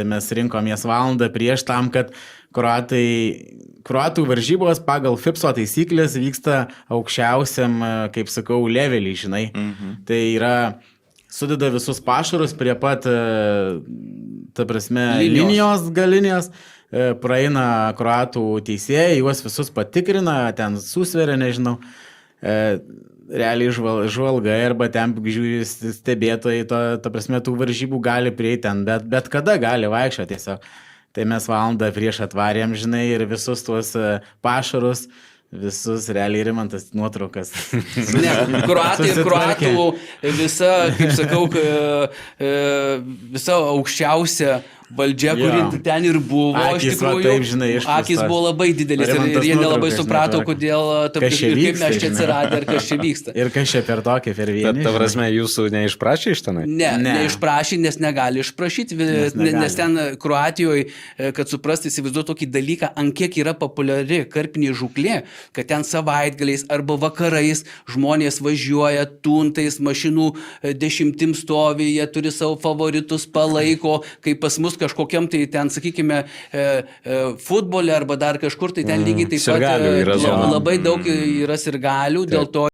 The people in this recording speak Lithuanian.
Mes rinkomės valandą prieš tam, kad kroatų varžybos pagal FIPSO taisyklės vyksta aukščiausiam, kaip sakau, levelį, žinai. Tai yra, sudeda visus pašarus prie pat, ta prasme, linijos galinės, praeina kroatų teisėjai, juos visus patikrina, ten susveria, nežinau. Realiai žvalgai arba ten žiūri stebėtojai, ta prasme, tų varžybų gali prieiti ten, bet kada gali vaikščio tiesiog. Tai mes valandą prieš atvarėm, žinai, ir visus tuos pašarus, visus realiai Rimantas nuotraukas. Ne, kroatai ir kroatų visa, kaip sakau, visa aukščiausia valdžia, kuri ten ir buvo, akis, iš tikrųjų, taip, žinai, akis buvo labai didelis ir jie nelabai suprato, kodėl, kaip mes čia atsiradę ir kas čia vyksta. Ir kas čia per tokį, per vieną. Bet, ta prasme, jūsų neišprašė iš tenai? Ne, neišprašė, nes negali išprašyti, nes ten Kroatijoje, kad suprasti, įsivaizduoju tokį dalyką, ant kiek yra populiari karpinė žūklė, kad ten savaitgaliais arba vakarais žmonės važiuoja tuntais, mašinų 10 stovi, jie turi savo favoritus, palaiko, kaip pas mus kažkokiam tai ten, sakykime, futbole arba dar kažkur, tai ten lygiai taip pat labai daug yra sirgalių, dėl to